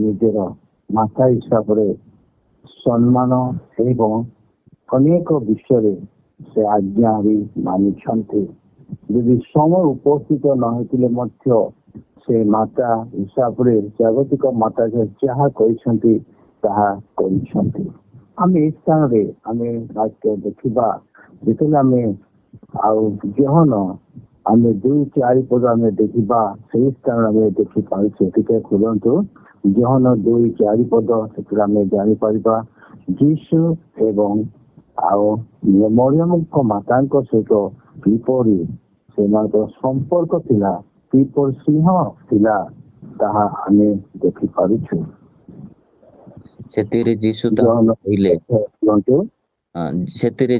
ନିଜର ମାତା ହିସାବରେ ସମ୍ମାନ ଏବଂ ଅନେକ ବିଷୟରେ ସେ ଆଜ୍ଞା ବି ମାନିଛନ୍ତି। ଯଦି ସମୟ ଉପସ୍ଥିତ ନ ହେଇଥିଲେ ମଧ୍ୟ ସେ ମାତା ହିସାବରେ ଜାଗତିକ ମାତା ଯାହା କହିଛନ୍ତି ତାହା କରିଛନ୍ତି। ଆମେ ଏ ସ୍ଥାନରେ ଆମେ ବାକ୍ୟ ଦେଖିବା ଯେତେବେଳେ ଆମେ ଆଉ ଜହନ ଆମେ 2-4 ପଦ ଆମେ ଦେଖିବା ସେଇ ସ୍ଥାନରେ ଆମେ ଦେଖିପାରୁଛେ। ଟିକେ ଖୋଲନ୍ତୁ ଜହନ 2-4 ପଦ, ସେଥିରେ ଆମେ ଜାଣିପାରିବା ଯୀଶୁ ଏବଂ ଆଉ ମରିୟମଙ୍କ ମାତାଙ୍କ ସହିତ କିପରି ସେମାନଙ୍କର ସମ୍ପର୍କ ଥିଲା, କିପରି ସ୍ନେହ ଥିଲା ତାହା ଆମେ ଦେଖିପାରୁଛୁ। ସେଥିରେ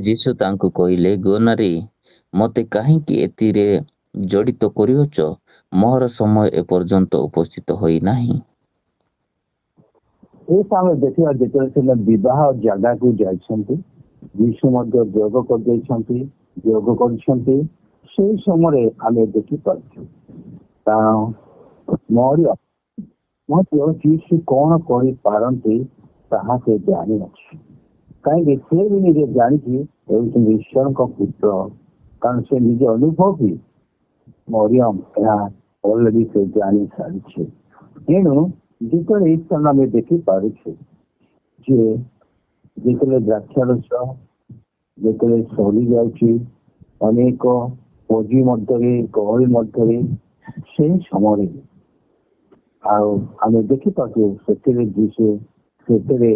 ଯୀଶୁ ତାଙ୍କୁ କହିଲେ ଗୋ ନାରୀ, ମତେ କାହିଁକି ଏଥିରେ ଜଡ଼ିତ କରିଅଛ? ମୋର ସମୟ ଏପର୍ଯ୍ୟନ୍ତ ଉପସ୍ଥିତ ହୋଇନାହିଁ। ଏ ଆମେ ଦେଖିବା ଯେତେବେଳେ ସେ ବିବାହ ଜାଗାକୁ ଯାଇଛନ୍ତି, ଯୀଶୁ ମଧ୍ୟ ଯୋଗ କରିଛନ୍ତି। ସେଇ ସମୟରେ ଆମେ ଦେଖିପାରୁଛୁ କାରଣ ମଧ୍ୟ ଯୀଶୁ କଣ କରିପାରନ୍ତି ତାହା ସେ ଜାଣିଅଛି। କାହିଁକି ସେ ବି ନିଜେ ଜାଣିଛି ହେଉଛନ୍ତି ଈଶ୍ୱରଙ୍କ ପୁତ୍ର, କାରଣ ସେ ନିଜେ ଅନୁଭବୀ ମରିୟମ ଏହା ଅଲରେଡି ସେ ଜାଣି ସାରିଛି। ତେଣୁ ଯେତେବେଳେ ଏଇ ସ୍ଥାନ ଆମେ ଦେଖିପାରୁଛୁ ଯେ ଯେତେବେଳେ ଦ୍ରାକ୍ଷାରସ ଯେତେବେଳେ ସରି ଯାଉଛି ଅନେକ ପୋଜି ମଧ୍ୟରେ ଗହଳି ମଧ୍ୟରେ, ସେଇ ସମୟରେ ଆଉ ଆମେ ଦେଖିପାରୁଛୁ ସେଥିରେ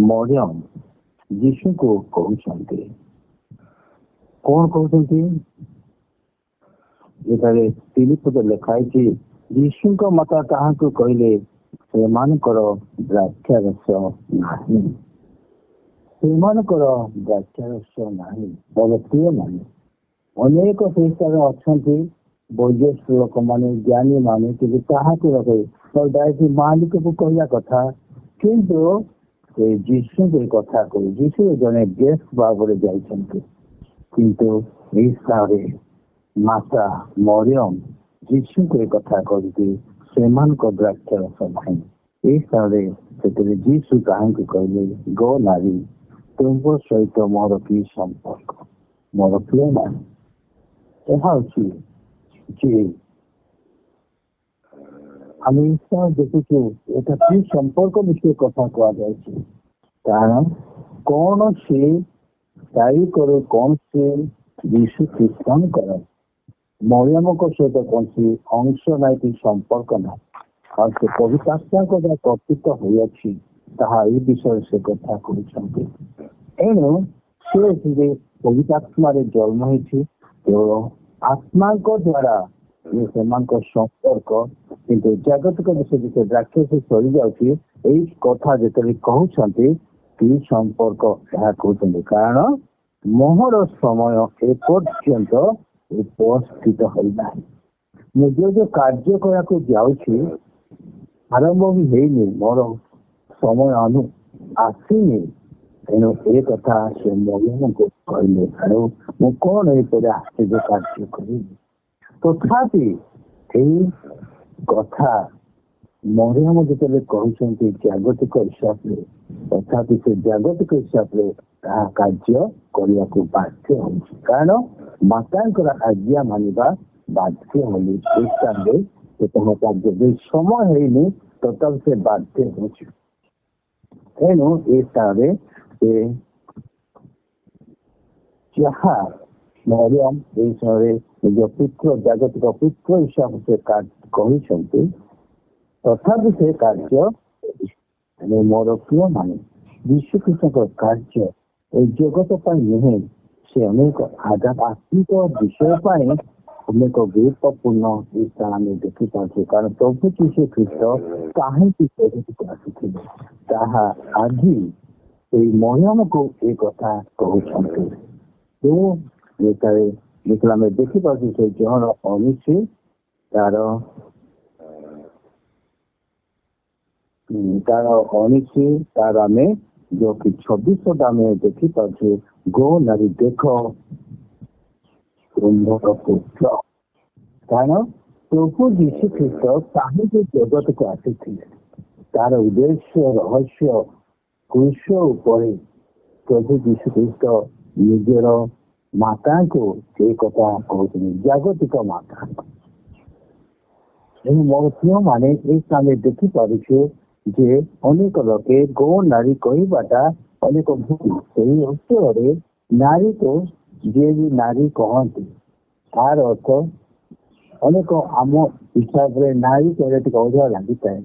ମରିୟମ ଯୀଶୁଙ୍କୁ କହୁଛନ୍ତି, କଣ କହୁଛନ୍ତି? ଯେତେବେଳେ 3 ପଦ ଲେଖା ହେଇଛି, ଯୀଶୁଙ୍କ ମାତା ତାହାଙ୍କୁ କହିଲେ, ସେମାନଙ୍କର ଦ୍ରାକ୍ଷାରସ ନାହିଁ। ମୋର ପ୍ରିୟ ମାନେ, ଅନେକ ସେଇ ସ୍ଥାନରେ ଅଛନ୍ତି ବୈଜ୍ଞାନିକ ଲୋକମାନେ, ଜ୍ଞାନୀ ମାନେ, କିନ୍ତୁ ତାହାକୁ ମାଲିକକୁ କହିବା କଥା, କିନ୍ତୁ ସେ ଯୀଶୁଙ୍କୁ ଏ କଥା କହୁ। ଯୀଶୁ ଜଣେ ଗେଷ୍ଟ ଭାବରେ ଯାଇଛନ୍ତି, କିନ୍ତୁ ଏଇ ସ୍ଥାନରେ ମାତା ମରିୟମ ଯୀଶୁଙ୍କୁ ଏ କଥା କହିକି ସେମାନଙ୍କ ଦ୍ରାକ୍ଷାରସ ନାହିଁ। ଏଇ ସ୍ଥାନରେ ସେଥିରେ ଯୀଶୁ ତାହାଙ୍କୁ କହିଲେ, ଗୋ ନାରୀ, ତୁମ ସହିତ ମୋର କି ସମ୍ପର୍କ? ମୋର ପ୍ରିୟ ମାନେ, ଏହା ହଉଛି ଯେ ଆମେ ଦେଖୁଛୁ এটা କି ସମ୍ପର୍କ ବିଷୟ କଥା କୁହାଯାଇଛି। କାରଣ କଣ ସେ ଦାୟୀ କରେ, କଣ ସେ ଯୀଶୁ ଖ୍ରୀଷ୍ଟଙ୍କର ମରିୟମଙ୍କ ସହିତ କୌଣସି ଅଂଶ ନାହିଁ କି ସମ୍ପର୍କ ନାହିଁ। ଆଉ ସେ ପବିତ୍ରାତ୍ମାଙ୍କ ଦ୍ୱାରା କର୍ତ୍ତୃତ୍ୱ ହୋଇଅଛି, ତାହା ଏଇ ବିଷୟରେ ସେ କଥା କହୁଛନ୍ତି। ଏଣୁ ସେ ପବିତ୍ରାତ୍ମାରେ ଜନ୍ମ ହେଇଛି, କେବଳ ଆତ୍ମାଙ୍କ ଦ୍ୱାରା ସେମାନଙ୍କ ସମ୍ପର୍କ। କିନ୍ତୁ ଜାଗତିକ ବିଷୟ ଯେତେ ଦ୍ରାକ୍ଷାରସ ସରିଯାଉଛି, ଏଇ କଥା ଯେତେବେଳେ କହୁଛନ୍ତି କି ସମ୍ପର୍କ ଏହା କହୁଛନ୍ତି, କାରଣ ମୋହର ସମୟ ଏପର୍ଯ୍ୟନ୍ତ ଉପସ୍ଥିତ ହୋଇନାହିଁ। ମୁଁ ଯୋଉ କାର୍ଯ୍ୟ କରିବାକୁ ଯାଉଛି ଆରମ୍ଭ ବି ହେଇନି, ମୋର ସମୟ ଆସିନି। ତେଣୁ ଏ କଥା ସେ ମରିୟମଙ୍କୁ କହିଲେ, ଆଉ ମୁଁ କଣ ଏପରି ଆଶ୍ଚର୍ଯ୍ୟ କାର୍ଯ୍ୟ କରିବି? ତଥାପି ଏଇ କଥା ମରିୟମ ଯେତେବେଳେ କହୁଛନ୍ତି ଜାଗତିକ ହିସାବରେ, ତଥାପି ସେ ଜାଗତିକ ହିସାବରେ ତାହା କାର୍ଯ୍ୟ କରିବାକୁ ବାଧ୍ୟ ହଉଛି, କାରଣ ମାତାଙ୍କର ଆଜ୍ଞା ମାନିବା ବାଧ୍ୟ ବୋଲି ଏ ସ୍ଥାନରେ ସେ ତାହା କାର୍ଯ୍ୟ ସମୟ ହେଇନି, ତଥାପି ସେ ବାଧ୍ୟ ହଉଛି। ତେଣୁ ଏ ସ୍ଥାନରେ ସେ ଯାହା ମରିୟମ ଏଇ ସମୟରେ ନିଜ ପୁତ୍ର, ଜାଗତିକ ପୁତ୍ର ହିସାବରେ ସେ କହିଛନ୍ତି, ତଥାପି ସେ କାର୍ଯ୍ୟ ମୋର ପ୍ରିୟ ମାନେ, ଯୀଶୁ ଖ୍ରୀଷ୍ଟଙ୍କ କାର୍ଯ୍ୟ ଏଇ ଜଗତ ପାଇଁ ନୁହେଁ, ସେ ଅନେକ ଆଧ୍ୟାତ୍ମିକ ବିଷୟ ପାଇଁ ଅନେକ ଗୁରୁତ୍ୱପୂର୍ଣ୍ଣ ଏଇ ସ୍ଥାନ ଆମେ ଦେଖିପାରୁଛୁ। କାରଣ ପ୍ରଭୁ ଯୀଶୁ ଖ୍ରୀଷ୍ଟ କାହିଁକି ଜଗତକୁ ଆସିଥିଲେ, ତାହା ଆଜି ଏଇ ମରିୟମକୁ ଏ କଥା କହୁଛନ୍ତି। ଯେତେବେଳେ ଆମେ ଦେଖିପାରୁଛୁ ସେ ଜହନ 19 ତାର 19 ତାର ଆମେ ଯୋଉ କି 26 ଆମେ ଦେଖିପାରୁଛୁ, ଗୋ ନାରୀ ଦେଖ ତୁମର ପୁତ୍ର। କାରଣ ପ୍ରଭୁ ଯୀଶୁ ଖ୍ରୀଷ୍ଟ କାହିଁକି ଜଗତକୁ ଆସିଥିଲେ, ତାର ଉଦ୍ଦେଶ୍ୟ ରହସ୍ୟ କୃଷ୍ଣ ଉପରେ ପ୍ରଭୁ ଯୀଶୁ ଖ୍ରୀଷ୍ଟ ନିଜର ମାତାଙ୍କୁ ସେ କଥା କହୁଛନ୍ତି, ଜାଗତିକ ମାତା। ମୋର ପ୍ରିୟ ମାନେ ଏଇ ସ୍ଥାନରେ ଦେଖିପାରୁଛୁ ଯେ ଅନେକ ଲୋକେ ଗୋ ନାରୀ କହିବାଟା ଅନେକ ଭୁଲ। ସେହି ଅଞ୍ଚଳରେ ନାରୀକୁ ଯିଏ ବି ନାରୀ କହନ୍ତି ତାର ଅର୍ଥ ଅନେକ ଆମ ହିସାବରେ ନାରୀ କହିଲେ ଟିକେ ଅଧିକ ଲାଗିଥାଏ।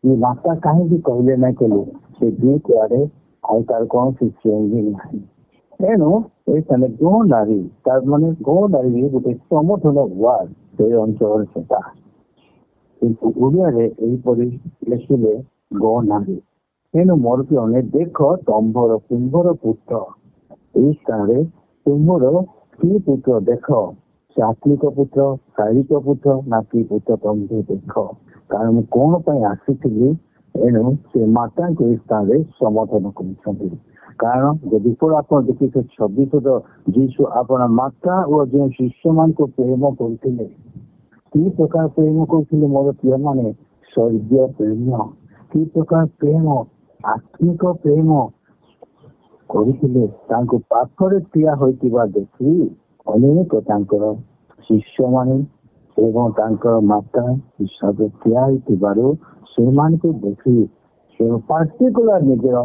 ମାତା କାହିଁକି କହିଲେ ନାହିଁ କହିଲେ ସେ ଦୁଇ କୁଆଡେ ଆଉ ତାର କୌଣସି ଚେଞ୍ଜିଂ ନାହିଁ। ତେଣୁ ଏଇ ସ୍ଥାନରେ ଗୋ ନାରୀ ତାର ମାନେ ଗୋ ନାରୀ ଗୋଟେ ସମର୍ଥନ ୱାର୍ଡ ସେ ଅଞ୍ଚଳରେ ସେଟା, କିନ୍ତୁ ଓଡ଼ିଆରେ ଏହିପରି ଲେଖିଲେ ଗୋ ନାରୀ। ତେଣୁ ମୋର ପିଅନେ ଦେଖ ତମ୍ଭର କୁମ୍ଭର ପୁତ୍ର, ଏଇ ସ୍ଥାନରେ ତୁମର କି ପୁତ୍ର ଦେଖ, ସାତ୍ବିକ ପୁତ୍ର, ଶାରୀରିକ ପୁତ୍ର ନା କି ପୁତ୍ର ତମ୍ଭେ ଦେଖ। କାରଣ ମୁଁ କଣ ପାଇଁ ଆସିଥିଲି, ଏଣୁ ସେ ମାତାଙ୍କୁ ଏଇ ସ୍ଥାନରେ ସମର୍ଥନ କରୁଛନ୍ତି। କାରଣ ଯଦି ଆପଣ ଦେଖିବେ 26 ଯୀଶୁ ଆପଣ ମାତା ଓ ଯେଉଁ ଶିଷ୍ୟମାନଙ୍କୁ ପ୍ରେମ କରୁଥିଲେ, କି ପ୍ରକାର ପ୍ରେମ କରୁଥିଲେ ମୋର ପ୍ରିୟମାନେ, ସ୍ୱର୍ଗୀୟ ପ୍ରେମ, କି ପ୍ରକାର ପ୍ରେମ, ଆତ୍ମିକ ପ୍ରେମ କରୁଥିଲେ। ତାଙ୍କୁ ପାଖରେ ଠିଆ ହୋଇଥିବା ଦେଖି ଅନେକ ତାଙ୍କର ଶିଷ୍ୟମାନେ ଏବଂ ତାଙ୍କର ମାତା ହିସାବରେ ଠିଆ ହେଇଥିବାରୁ ସେମାନଙ୍କୁ ଦେଖି ସେ ପାର୍ଟିକୁଲାର ନିଜର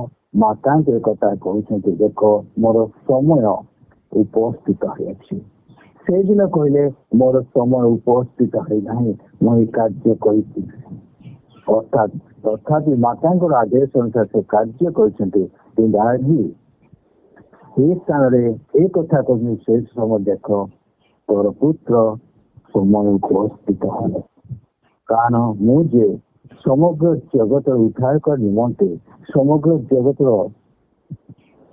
ମାତାଙ୍କ କଥା କହୁଛନ୍ତି, ଦେଖ ମୋର ସମୟ ଉପସ୍ଥିତ ହେଇଅଛି। ସେଇଦିନ କହିଲେ ମୋର ସମୟ ଉପସ୍ଥିତ ହେଇନାହିଁ, ମୁଁ ଏ କାର୍ଯ୍ୟ କରିଛି। ଅର୍ଥାତ୍ ତଥାପି ମାତାଙ୍କର ଆଦେଶ ଅନୁସାରେ ସେ କାର୍ଯ୍ୟ କରିଛନ୍ତି। କିନ୍ତୁ ଆଜି ଏ ସ୍ଥାନରେ ଏ କଥା କହୁଛନ୍ତି, ସେ ସମୟ ଦେଖ ତୋର ପୁତ୍ର ସମୟ ଉପସ୍ଥିତ ହବ। କାରଣ ମୁଁ ଯେ ସମଗ୍ର ଜଗତର ଉଦ୍ଧାର ନିମନ୍ତେ, ସମଗ୍ର ଜଗତର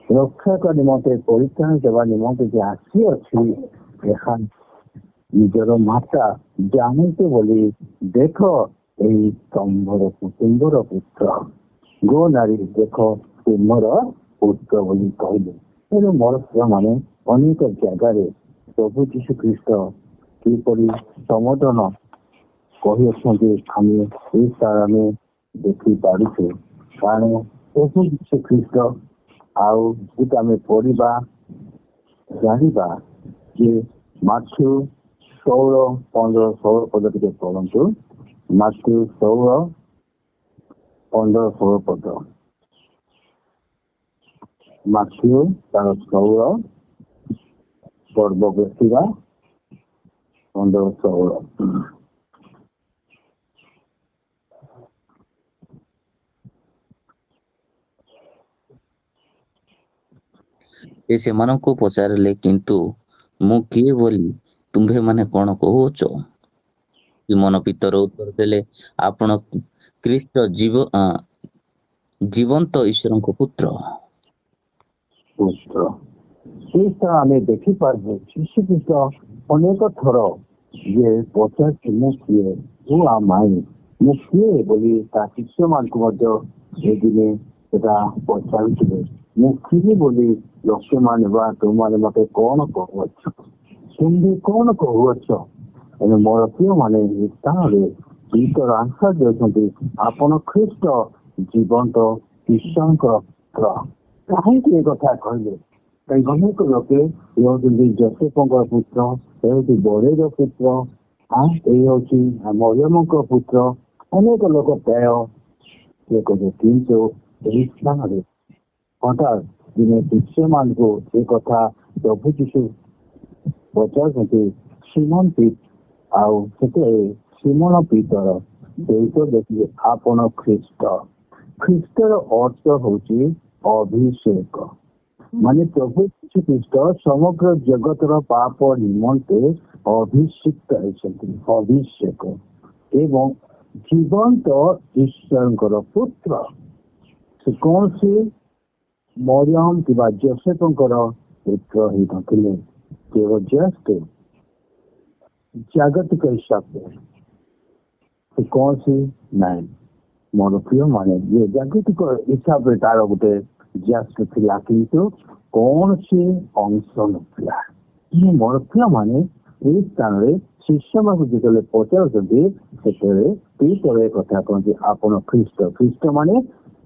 ରକ୍ଷା ନିମନ୍ତେ, ପରିତ୍ରାଣ ଦେବା ନିମନ୍ତେ ଯେ ଆସିଅଛି, ଏହା ନିଜର ମାତା ଜାଣନ୍ତୁ ବୋଲି ଦେଖ ଏହି ତୁମ୍ଭର ପୁତ୍ର, ଗୋ ନାରୀ ଦେଖ ତୁମର ପୁତ୍ର ବୋଲି କହିଲେ। ତେଣୁ ମୋର ମାନେ ଅନେକ ଜାଗାରେ ପ୍ରଭୁ ଯୀଶୁ ଖ୍ରୀଷ୍ଟ କିପରି ସମର୍ଥନ କହିଅଛନ୍ତି ଆମେ ଏଇ ସ୍ଥାନ ଆମେ ଦେଖିପାରୁଛୁ। କାରଣ ପ୍ରଭୁ ଯୀଶୁ ଖ୍ରୀଷ୍ଟ ଆଉ ଯଦି ଆମେ ପଢିବା ଜାଣିବା ଯେ ମାଥ୍ୟୁ 16:15-16 ପଦ ଟିକେ ପଢନ୍ତୁ। ମାଥ୍ୟୁ 16:15-16 ପଦ। ମାଥ୍ୟୁ ତାର 16 ପର୍ବ ବସିବା 15-16। ସେମାନଙ୍କୁ ପଚାରିଲେ, କିନ୍ତୁ ମୁଁ କିଏ ବୋଲି ତୁମ୍ଭେମାନେ କଣ କହୁଅଛ? ସିମୋନ ପିତର ଉତ୍ତର ଦେଲେ, ଆପଣ ଖ୍ରୀଷ୍ଟ ଜୀବନ୍ତ ଈଶ୍ୱରଙ୍କ ପୁତ୍ର। ଆମେ ଦେଖିପାରିବୁ ଯୀଶୁ ଖ୍ରୀଷ୍ଟ ଅନେକ ଥର ଯେ ପଚାରିଛି ମୁଁ କିଏ, ମୁଁ କିଏ ବୋଲି ତା ଶିଷ୍ୟମାନଙ୍କୁ ମଧ୍ୟ ସେଦିନେ ସେଟା ପଚାରୁଥିଲେ। ମୁଁ କିଏ ବୋଲି ଲୋକମାନେ ବା ତୁମମାନେ ମତେ କଣ କହୁଅଛ, ତୁମେ କଣ କହୁଅଛ? ମୋର ପ୍ରିୟମାନେ ସ୍ଥାନରେ ଈଶ୍ୱର ଆନ୍ସର ଦେଉଛନ୍ତି, ଆପଣ ଖ୍ରୀଷ୍ଟ ଜୀବନ୍ତ ଈଶ୍ୱରଙ୍କ ପୁତ୍ର। କାହିଁକି ଏ କଥା କହିଲେ? କାହିଁକି ଅନେକ ଲୋକେ ଏ ହେଉଛନ୍ତି ଯୋସେଫଙ୍କ ପୁତ୍ର, ଏ ହେଉଛି ବରେର ପୁତ୍ର, ଏଇ ହେଉଛି ମରିୟମଙ୍କ ପୁତ୍ର, ଅନେକ ଲୋକ ପ୍ରାୟ ଇଏ କହିଲେ। କିନ୍ତୁ ଏହି ସ୍ଥାନରେ ହଠାତ୍ ଦିନେ ଶିଷ୍ୟମାନଙ୍କୁ ଏ କଥା ପ୍ରଭୁ ଯୀଶୁ ପଚାରୁଛନ୍ତି। ସିମୋନ ଆଉ ସେତେ ସିମୋନ ପିତର ଉତ୍ତର ଦେଖିଲେ, ଆପଣ ଖ୍ରୀଷ୍ଟ। ଖ୍ରୀଷ୍ଟର ଅର୍ଥ ହଉଛି ଅଭିଷେକ। ମାନେ ପ୍ରଭୁ ଯୀଶୁ ଖ୍ରୀଷ୍ଟ ସମଗ୍ର ଜଗତର ପାପ ନିମନ୍ତେ ଅଭିଷିକ୍ତ ହେଇଛନ୍ତି, ଅଭିଷେକ ଏବଂ ଜୀବନ୍ତ ଈଶ୍ୱରଙ୍କର ପୁତ୍ର। ସେ କୌଣସି ମରିୟମ କିମ୍ବା ଯୋସେଫଙ୍କର ପୁତ୍ର ହେଇନଥିଲେ, କେବଳ ଜଷ୍ଟ ଜାଗତିକ ହିସାବରେ ସେ କୌଣସି ନାହିଁ। ମୋର ପ୍ରିୟ ମାନେ ଯେ ଜାଗତିକ ହିସାବରେ ତାର ଗୋଟେ ଜଷ୍ଟ ଥିଲା, କିନ୍ତୁ କୌଣସି ଅଂଶ ନଥିଲା। ମୋର ପ୍ରିୟ ମାନେ ଏଇ ସ୍ଥାନରେ ଶିଷ୍ୟମାନଙ୍କୁ ଯେତେବେଳେ ପଚାରୁଛନ୍ତି ସେତେବେଳେ ଏଇପରେ କଥା କହନ୍ତି ଆପଣ ଖ୍ରୀଷ୍ଟ। ଖ୍ରୀଷ୍ଟ ମାନେ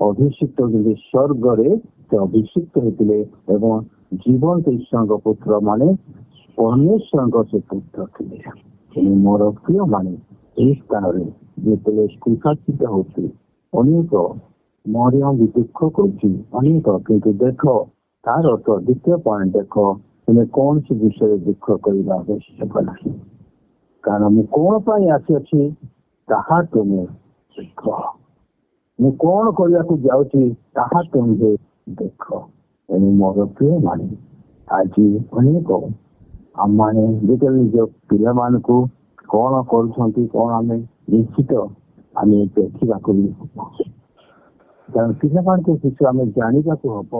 ଅଭିଷିକ୍ତ ଯେମିତି ସ୍ୱର୍ଗରେ ସେ ଅଭିଷିକ୍ତ ହେଇଥିଲେ ଏବଂ ଜୀବନ୍ତ ଈଶ୍ୱରଙ୍କ ପୁତ୍ର ମାନେ ପରମେଶ୍ୱରଙ୍କ ସେ ପୁତ୍ର ଥିଲେ। ତେଣୁ ମୋର ପ୍ରିୟ ମାନେ ଏହି ସ୍ଥାନରେ ଯେତେବେଳେ କୃଷାଚିତ ହଉଛି ଅନେକ ମରିୟମ ବି ଦୁଃଖ କରୁଛି ଅନେକ, କିନ୍ତୁ ଦେଖ ତାର ଅର୍ଥ ଦ୍ୱିତୀୟ ପଏଣ୍ଟ ଦେଖ, ତୁମେ କୌଣସି ବିଷୟରେ ଦୁଃଖ କରିବା ଆବଶ୍ୟକ ନାହିଁ, କାରଣ ମୁଁ କଣ ପାଇଁ ଆସିଅଛି ତାହା ତୁମେ ଦେଖ, ମୁଁ କଣ କରିବାକୁ ଯାଉଛି ତାହା ତୁମେ ଦେଖ। ତେଣୁ ମୋର ପ୍ରିୟ ମାନେ ଆଜି ଅନେକ ଆମମାନେ ଯେତେବେଳେ ନିଜ ପିଲାମାନଙ୍କୁ କଣ କରୁଛନ୍ତି କଣ ଆମେ ନିଶ୍ଚିତ ଆମେ ଦେଖିବାକୁ ବି ହବ, କାରଣ ପିଲାମାନଙ୍କୁ କିଛି ଆମେ ଜାଣିବାକୁ ହବ।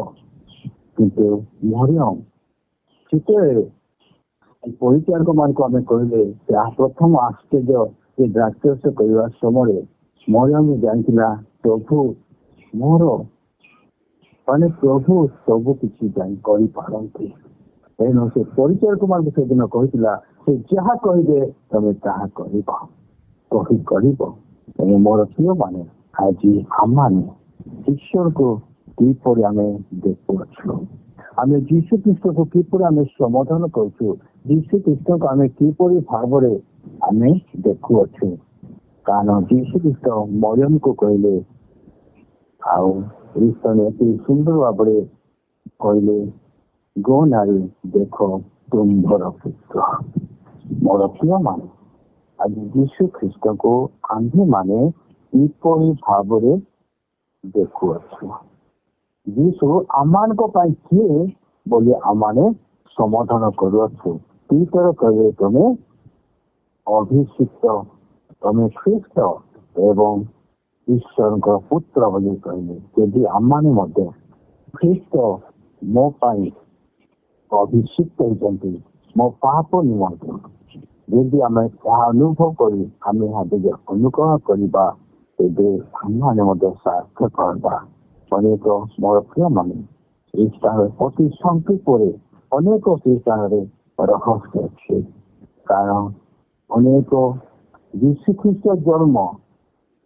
କିନ୍ତୁ ମରିୟମ ସେତେବେଳେ ପରିଚାରକ ମାନଙ୍କୁ ଆମେ କହିଲେ ଯାହା ପ୍ରଥମ ଆଶ୍ଚର୍ଯ୍ୟ ସେ ଦ୍ରାକ୍ଷରସ କରିବା ସମୟରେ ମରିୟମ ଜାଣିଥିଲା ପ୍ରଭୁ ମୋର ମାନେ ପ୍ରଭୁ ସବୁ କିଛି କରିପାରନ୍ତି। ତେଣୁ ସେ ପରିଚାରକ ମାନଙ୍କୁ ସେଦିନ କହିଥିଲା ସେ ଯାହା କହିବେ ତମେ ତାହା କରିବ। ତେଣୁ ମୋର ପ୍ରିୟ ମାନେ ଆଜି ଆମମାନେ ଈଶ୍ୱରକୁ କିପରି ଆମେ ଦେଖୁଅଛୁ, ଆମେ ଯୀଶୁ ଖ୍ରୀଷ୍ଟକୁ କିପରି ଆମେ ସମାଧାନ କରୁଛୁ, ଯୀଶୁ ଖ୍ରୀଷ୍ଟକୁ ଆମେ କିପରି ଭାବରେ ଆମେ ଦେଖୁଅଛୁ। କାରଣ ଯୀଶୁ ଖ୍ରୀଷ୍ଟ ମରିୟମକୁ କହିଲେ ଆଉ ଅତି ସୁନ୍ଦର ଭାବରେ କହିଲେ ଗୋ ନାରୀ ଦେଖ ତୁମ୍ଭର ପୁତ୍ର। ମୋର ପ୍ରିୟ ମାନେ ଆଜି ଯୀଶୁ ଖ୍ରୀଷ୍ଟକୁ ଆମ୍ଭେମାନେ କିପରି ଭାବରେ ଦେଖୁଅଛୁ, ଯୀଶୁ ଆମମାନଙ୍କ ପାଇଁ କିଏ ବୋଲି ଆମମାନେ ସମାଧାନ କରୁଅଛୁ। ପିତର କହିଲେ ତମେ ଅଭିଷିକ୍ତ, ତମେ ଖ୍ରୀଷ୍ଟ ଏବଂ ଈଶ୍ୱରଙ୍କ ପୁତ୍ର ବୋଲି କହିଲେ। ଯଦି ଆମମାନେ ମଧ୍ୟ ଖ୍ରୀଷ୍ଟ ମୋ ପାଇଁ ଅଭିଷିକ୍ତ ହେଇଛନ୍ତି ମୋ ପାପ ନିମନ୍ତେ, ଯଦି ଆମେ ଏହା ଅନୁଭବ କରି ଆମେ ଏହା ଯଦି ଅନୁକରଣ କରିବା ତେବେ ଆମମାନେ ମଧ୍ୟ ସାର୍ଥକ ହେବା। ଅନେକ ମୋର ପ୍ରିୟ ମାନେ ଏହି ସ୍ଥାନରେ ଅତି ସଂକ୍ଷେପରେ ଅନେକ ସେହି ସ୍ଥାନରେ ରହସ୍ୟ ଅଛି, କାରଣ ଅନେକ ଯୀଶୁ ଖ୍ରୀଷ୍ଟ ଜନ୍ମ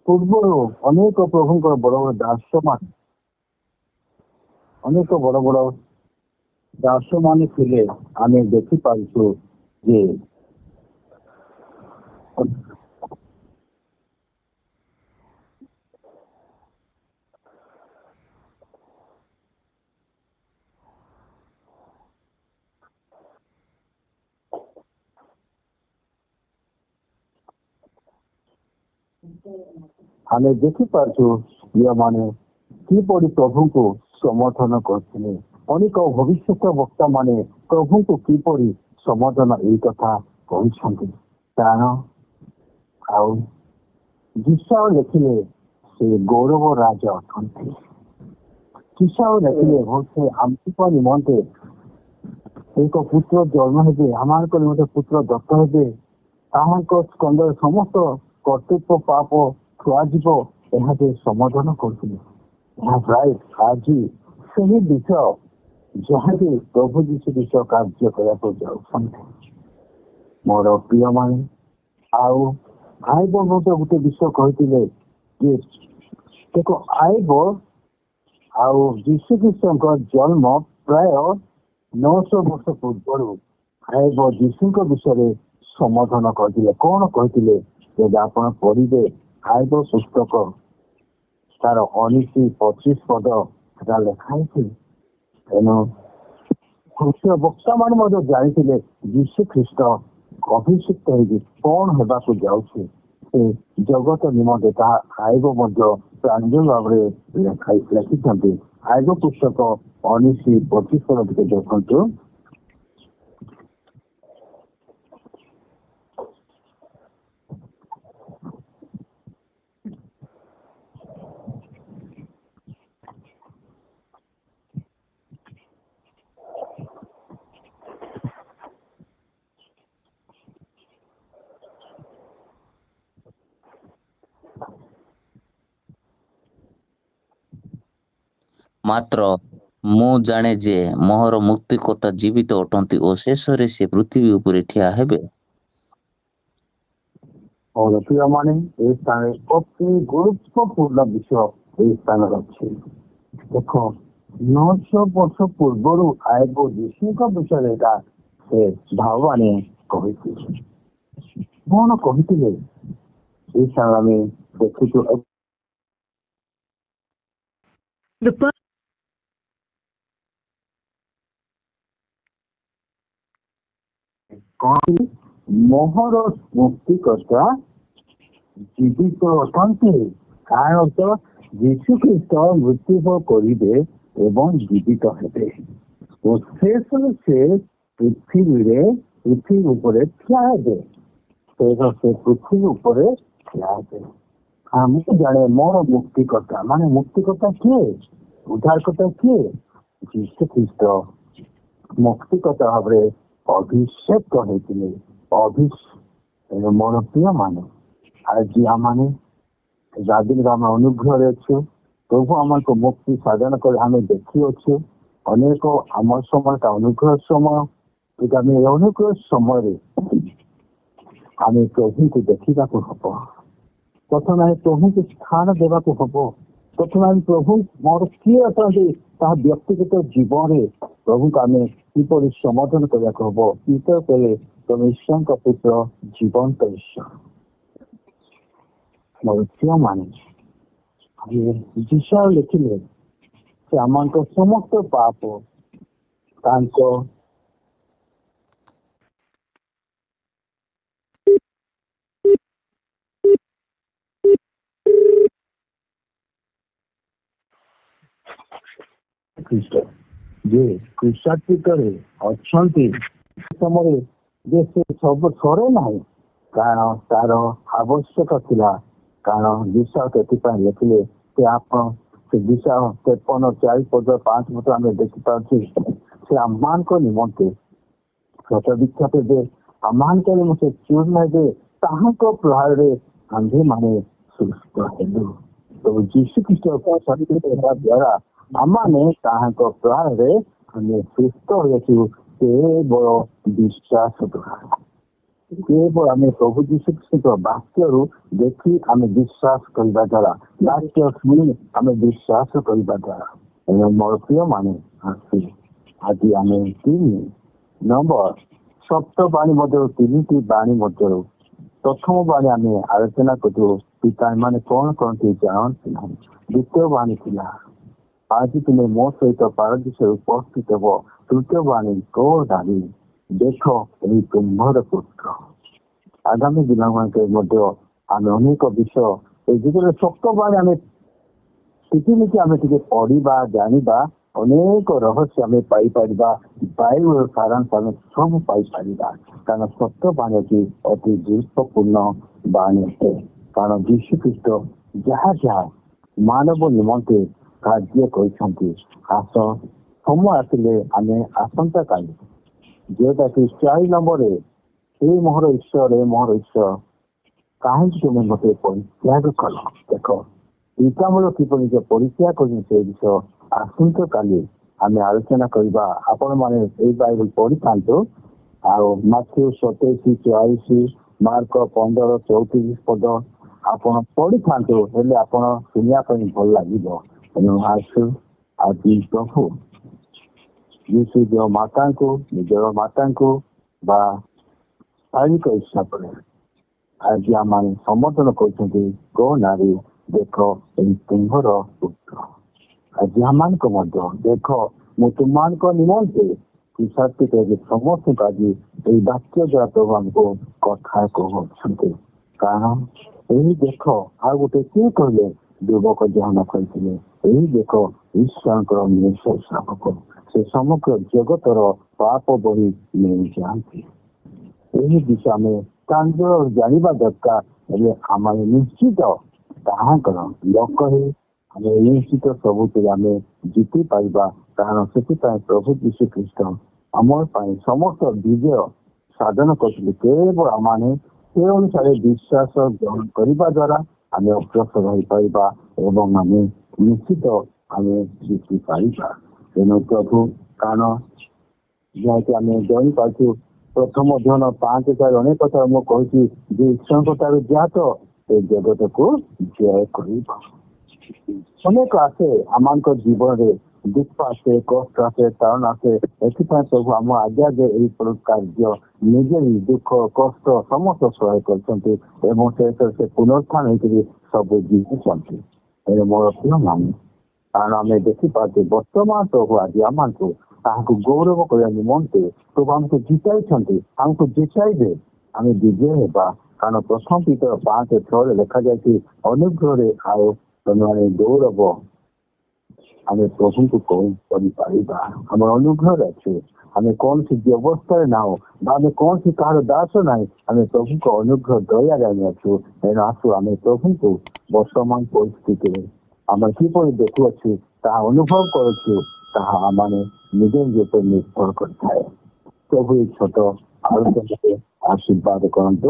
ପୂର୍ବରୁ ଅନେକ ପ୍ରଭୁଙ୍କର ବଡ ବଡ ଦାସମାନେ ଅନେକ ବଡ ବଡ ଦାସମାନେ ଥିଲେ। ଆମେ ଦେଖିପାରୁଛୁ ଯେ ଆମେ ଦେଖିପାରୁଛୁ ଝିଅମାନେ କିପରି ପ୍ରଭୁଙ୍କୁ ସମର୍ଥନ କରୁଥିଲେ। ଅନେକ ଭବିଷ୍ୟତ ବକ୍ତା ମାନେ ପ୍ରଭୁଙ୍କୁ କିପରି ସମର୍ଥନ ଏଇ କଥା କହିଛନ୍ତି। କାରଣ ଆଉ ଯୀଶୁ ଲେଖିଲେ ସେ ଗୌରବ ରାଜ ଅଟନ୍ତି। ଯୀଶୁ ଲେଖିଲେ ସେ ଆମଙ୍କ ନିମନ୍ତେ ଏକ ପୁତ୍ର ଜନ୍ମ ହେବେ, ଆମମାନଙ୍କ ନିମନ୍ତେ ପୁତ୍ର ଦତ୍ତ ହେବେ, ତାହାଙ୍କ ସ୍କନ୍ଧରେ ସମସ୍ତ କର୍ତ୍ତୃତ୍ୱ ପାପ ଥୁଆଯିବ, ଏହା ଯେ ସମାଧାନ କରୁଥିଲେ। ଏହା ପ୍ରାୟ ଆଜି ସେହି ବିଷୟ ଯାହାକି ପ୍ରଭୁ ଯୀଶୁ ବିଷୟ କାର୍ଯ୍ୟ କରିବାକୁ ଯାଉଛନ୍ତି। ମୋର ପ୍ରିୟ ମାନେ ଆଉ ଆଇବ ମଧ୍ୟ ଗୋଟେ ବିଷୟ କହିଥିଲେ ଯେ ଦେଖ ଆଇବ ଆଉ ଯୀଶୁ ଖ୍ରୀଷ୍ଟଙ୍କ ଜନ୍ମ ପ୍ରାୟ 900 ବର୍ଷ ପୂର୍ବରୁ ଆଇବ ଯୀଶୁଙ୍କ ବିଷୟରେ ସମାଧାନ କରିଥିଲେ। କଣ କହିଥିଲେ ଯଦି ଆପଣ ପଢିବେ ଆଇବ ପୁସ୍ତକ ତାର 19-25 ପଦ ସେଟା ଲେଖା ହେଇଛି। ତେଣୁ ବକ୍ତା ମାନେ ମଧ୍ୟ ଜାଣିଥିଲେ ଯୀଶୁ ଖ୍ରୀଷ୍ଟ ଅଭିଷିକ୍ତ ହେଇକି କଣ ହେବାକୁ ଯାଉଛି, ସେ ଜଗତ ନିମନ୍ତେ ତାହା ଆଇବ ମଧ୍ୟ ପ୍ରାଞ୍ଜଳ ଭାବରେ ଲେଖିଛନ୍ତି। ଆଇବ ପୁସ୍ତକ 19-25 ପଦ ଟିକେ ଦେଖନ୍ତୁ। ମାତ୍ର ମୁଁ ଜାଣେ ଯେ ମୋହର ମୁକ୍ତିକର୍ତ୍ତା ଜୀବିତ ଅଟନ୍ତି ଓ ଶେଷରେ ସେ ପୃଥିବୀ ଉପରେ ଠିଆ ହେବେ। और प्रियମାନେ এই স্থানে অতি গুরুত্বপূর্ণ বিষୟ এই ସ୍ଥାନରେ ଅଛି। ଦେଖ 900 ବର୍ଷ ପୂର୍ବରୁ ଆୟବ ଯୀଶୁଙ୍କ ବିଷୟରେ ଏଇଟା ସେ ଭାବମାନେ କହିଥିଲେ। କଣ କହିଥିଲେ এই ସ୍ଥାନରେ ଆମେ ଦେଖିଛୁ। କଣ ମୋହର ମୁକ୍ତିକର୍ତ୍ତା ଜୀବିତ ଅଟନ୍ତି। କାରଣ ତ ଯୀଶୁ ଖ୍ରୀଷ୍ଟ ମୃତ୍ୟୁବରଣ କରିବେ ଏବଂ ଜୀବିତ ହେବେ ଓ ଶେଷରେ ସେ ପୃଥିବୀ ଉପରେ ଠିଆ ହେବେ। ସେ ପୃଥିବୀ ଉପରେ ଠିଆ ହେବେ। ଆମେ ଜାଣେ ମୋର ମୁକ୍ତିକର୍ତ୍ତା ମାନେ ମୁକ୍ତିକର୍ତ୍ତା କିଏ? ଉଦ୍ଧାରକର୍ତ୍ତା କିଏ? ଯୀଶୁ ଖ୍ରୀଷ୍ଟ ମୁକ୍ତିକର୍ତ୍ତା ଭାବରେ ଅଭିଷେକ ହେଇଥିଲେ। ମୋର ପ୍ରିୟ ମାନେ ଆଜି ଆମେ ଆମେ ଅନୁଗ୍ରହରେ ଅଛୁ। ପ୍ରଭୁ ଆମକୁ ମୁକ୍ତି ସାଧନ କରି ଆମେ ଦେଖିଅଛୁ। ଅନେକ ଆମର ସମୟଟା ଅନୁଗ୍ରହ ସମୟ। ଆମେ ଅନୁଗ୍ରହ ସମୟରେ ଆମେ ପ୍ରଭୁଙ୍କୁ ଦେଖିବାକୁ ହବ। ପ୍ରଥମେ ଆମେ ପ୍ରଭୁଙ୍କୁ ସ୍ଥାନ ଦେବାକୁ ହବ। ପ୍ରଥମେ ଆମେ ପ୍ରଭୁ ମୋର କିଏ ଅଛନ୍ତି ତାହା ବ୍ୟକ୍ତିଗତ ଜୀବନରେ ପ୍ରଭୁଙ୍କୁ ଆମେ କିପରି ସମାଧାନ କରିବାକୁ ହବ। ଉତ୍ତର କଲେ ତମେ ଈଶ୍ୱରଙ୍କ ପୁତ୍ର ଜୀବନ୍ତ ଈଶ୍ୱର। ମୋର ଝିଅମାନେ ବିଷୟ ଲେଖିଲେ ସେ ଆମଙ୍କ ସମସ୍ତ ପାପ ତାଙ୍କ ଖ୍ରୀଷ୍ଟ ଯେ କୃଷାତ୍ରିତରେ ଅଛନ୍ତି ସମୟରେ ଯେ ସେ ସବୁ ସରେ ନାହିଁ। କାରଣ ତାର ଆବଶ୍ୟକ ଥିଲା। କାରଣ ବିଷୟ ସେଥିପାଇଁ ଲେଖିଲେ ସେ ଆପଣ ସେ ବିଷୟ 53 4 ପଦ 5 ପଦ ଆମେ ଦେଖିପାରୁଛୁ। ସେ ଆମମାନଙ୍କ ନିମନ୍ତେ ସତ ବିଖ୍ୟାତ ଯେ ଆମମାନଙ୍କ ନିମନ୍ତେ ଚୂର୍ଣ୍ଣ ହେବେ ତାହାଙ୍କ ପ୍ରହାରରେ ଆମ୍ଭେମାନେ ସୁସ୍ଥ ହେଲୁ। ତ ଯୀଶୁ ଖ୍ରୀଷ୍ଟ ହେବା ଦ୍ୱାରା ଆମମାନେ ତାହାଙ୍କ ପ୍ରହାରରେ ଆମେ ସୁସ୍ଥ ହୋଇଛୁ। କେବଳ ବିଶ୍ୱାସ ଦ୍ୱାରା କେବଳ ଆମେ ପ୍ରଭୁ ଯୀଶୁ ଖ୍ରୀଷ୍ଟଙ୍କ ବାକ୍ୟରୁ ଦେଖି ଆମେ ବିଶ୍ୱାସ କରିବା ଦ୍ୱାରା ବାକ୍ୟ ଶୁଣି ଆମେ ବିଶ୍ୱାସ କରିବା ଦ୍ୱାରା ମୋର ପ୍ରିୟମାନେ ଆଜି ଆମେ 3 ନମ୍ବର ସପ୍ତ ବାଣୀ ମଧ୍ୟରୁ 3ଟି ବାଣୀ ମଧ୍ୟରୁ ପ୍ରଥମ ବାଣୀ ଆମେ ଆଲୋଚନା କରୁ। ପିତାମାନେ କଣ କରନ୍ତି ଜାଣନ୍ତି ନାହିଁ। ଦ୍ୱିତୀୟ ବାଣୀ ଥିଲା ଆଜି ତୁମେ ମୋ ସହିତ ପାରଦୀସରେ ଉପସ୍ଥିତ ହେବ। ତୃତୀୟ ବାଣୀ କୋ ଦାବି ଦେଖ ଏହି ତୁମ୍ଭର ପୁତ୍ର। ଆଗାମୀ ଦିନମାନଙ୍କରେ ମଧ୍ୟ ଆମେ ଅନେକ ବିଷୟ ଏଇ ଯୁଗରେ ସପ୍ତ ବାଣୀ ଆମେ ଟିକିନିକି ଆମେ ଟିକେ ପଢିବା ଜାଣିବା। ଅନେକ ରହସ୍ୟ ଆମେ ପାଇପାରିବା। ବାଇବେଳର ସାରାଂଶ ଆମେ ସବୁ ପାଇପାରିବା। କାରଣ ସତ୍ୟ ବାଣୀ ଅଛି ଅତି ଗୁରୁତ୍ୱପୂର୍ଣ୍ଣ ବାଣୀ ଅଟେ। କାରଣ ଯୀଶୁ ଖ୍ରୀଷ୍ଟ ଯାହା ଯାହା ମାନବ ନିମନ୍ତେ କାର୍ଯ୍ୟ କରିଛନ୍ତି ଆସ ସମୟ ଆସିଲେ ଆମେ ଆସନ୍ତା କାଲି ଯେଉଁଟାକି 4 ନମ୍ବରରେ ଏ ମୋହର ଈଶ୍ୱର ଏ ମୋହର ଈଶ୍ୱର କାହିଁକି ତୁମେ ମୋତେ ପରିତ୍ୟାଗ କଲ। ଦେଖ ପିତାମୂଳ କିପରି ନିଜ ପରିତ୍ୟାଗ କରିଛନ୍ତି ସେ ବିଷୟ ଆସନ୍ତା କାଲି ଆମେ ଆଲୋଚନା କରିବା। ଆପଣମାନେ ଏଇ ବାଇବେଲ ପଢିଥାନ୍ତୁ। ଆଉ ମାଥ୍ୟୁ 27-44 ମାର୍କ 15-34 ପଦ ଆପଣ ପଢିଥାନ୍ତୁ। ହେଲେ ଆପଣ ଶୁଣିବା ପାଇଁ ଭଲ ଲାଗିବ। ତେଣୁ ଆସୁ ଆଜି ପ୍ରଭୁ ଯୀଶୁ ମାତାଙ୍କୁ ନିଜର ମାତାଙ୍କୁ ବା ଶାରୀରିକ ହିସାବରେ ଆଜି ଆମେ ସମର୍ଥନ କରୁଛନ୍ତି। ଗୋ ନାରୀ ଦେଖ ଏହି ତୁମ୍ଭର ପୁତ୍ର। ଆଜି ଆମମାନଙ୍କ ମଧ୍ୟ ଦେଖ ମୁଁ ତୁମମାନଙ୍କ ନିମନ୍ତେ ସମସ୍ତଙ୍କୁ ଆଜି ଏଇ ବାକ୍ୟ ଦ୍ୱାରା ପ୍ରଭୁ ଆମକୁ କଥା କହୁଛନ୍ତି। କାରଣ ଏହି ଦେଖ ଆଉ ଗୋଟେ କିଏ କହିଲେ ଯୁବକ ଜହନ କହିଥିଲେ ଏହି ଦେଖ ଈଶ୍ୱରଙ୍କର ନିଶ୍ଚୟ ଶାବକ ସେ ସମଗ୍ର ଜଗତର ପାପ ବହି ନେଇଯାଆନ୍ତି। ଏହି ବିଷୟ ଆମେ ତାଙ୍କର ଜାଣିବା ଦରକାର। ହେଲେ ଆମେ ନିଶ୍ଚିତ ତାହାଙ୍କର ଲୋକ ହେଇ ଆମେ ନିଶ୍ଚିତ ସବୁଥିରେ ଆମେ ଜିତି ପାରିବା। କାରଣ ସେଥିପାଇଁ ପ୍ରଭୁ ଯୀଶୁ ଖ୍ରୀଷ୍ଟ ଆମର ପାଇଁ ସମସ୍ତ ବିଜୟ ସାଧନ କରିଥିଲେ। କେବଳ ଆମେ ସେ ଅନୁସାରେ ବିଶ୍ୱାସ ଗ୍ରହଣ କରିବା ଦ୍ୱାରା ଆମେ ଅଗ୍ରସର ହୋଇପାରିବା ଏବଂ ଆମେ ନିଶ୍ଚିତ ଆମେ ଜିତିପାରିବା। ତେଣୁ ପ୍ରଭୁ କାରଣ ଯାହାକି ଆମେ ଜାଣିପାରୁଛୁ ପ୍ରଥମ ଅଧ୍ୟାୟ 5 ଅନେକ କଥା ମୁଁ କହିଛି ଯେ ଈଶ୍ୱରଙ୍କ ଠାରୁ ଜ୍ଞାତ ଏ ଜଗତକୁ ଜୟ କରିବ। ଅନେକ ଆସେ ଆମମାନଙ୍କ ଜୀବନରେ ଦୁଃଖ ଆସେ, କଷ୍ଟ ଆସେ, ତାରଣ ଆସେ। ଏଥିପାଇଁ ପ୍ରଭୁ ଆମ ଆଜ୍ଞା ଏହି କାର୍ଯ୍ୟ ନିଜେ ଦୁଃଖ କଷ୍ଟ ସମସ୍ତ ସହାୟ କରିଛନ୍ତି ଏବଂ ସେ ପୁନରୁତ୍ଥାନ ହେଇକରି ସବୁ ଜିତିଛନ୍ତି। ଏ ମୋର ପ୍ରିୟ ମାନେ, କାରଣ ଆମେ ଦେଖିପାରୁଛେ ବର୍ତ୍ତମାନ ପ୍ରଭୁ ଆଜି ଆମକୁ ତାହାକୁ ଗୌରବ କରିବା ନିମନ୍ତେ ପ୍ରଭୁ ଆମକୁ ଜିତାଇଛନ୍ତି, ଆମକୁ ଜିତାଇବେ, ଆମେ ବିଜୟ ହେବା। କାରଣ ପ୍ରଥମ ପିତର 5:6 ଲେଖାଯାଇଛି ଅନୁଗ୍ରହରେ ଆଉ ତମେ ଗୌରବ ଆମେ ପ୍ରଭୁଙ୍କୁ କରିପାରିବା। ଆମର ଅନୁଗ୍ରହରେ ଅଛୁ, ଆମେ କୌଣସି ବ୍ୟବସ୍ଥାରେ ନାହୁଁ ବା ଆମେ କୌଣସି କାହାର ଦାସ ନାହିଁ, ଆମେ ପ୍ରଭୁଙ୍କ ଅନୁଗ୍ରହ ଦୟାରେ ଆମେ ଅଛୁ। ତେଣୁ ଆସୁ ଆମେ ପ୍ରଭୁଙ୍କୁ ବର୍ତ୍ତମାନ ପରିସ୍ଥିତିରେ ଆମେ କିପରି ଦେଖୁଅଛୁ ତାହା ଅନୁଭବ କରୁଛୁ, ତାହା ଆମେ ନିଜ ନିଜ ଉପରେ ନିର୍ଭର କରିଥାଏ। ପ୍ରଭୁ ଏଇ ଛୋଟ ଆଲୋଚନାରେ ଆଶୀର୍ବାଦ କରନ୍ତୁ।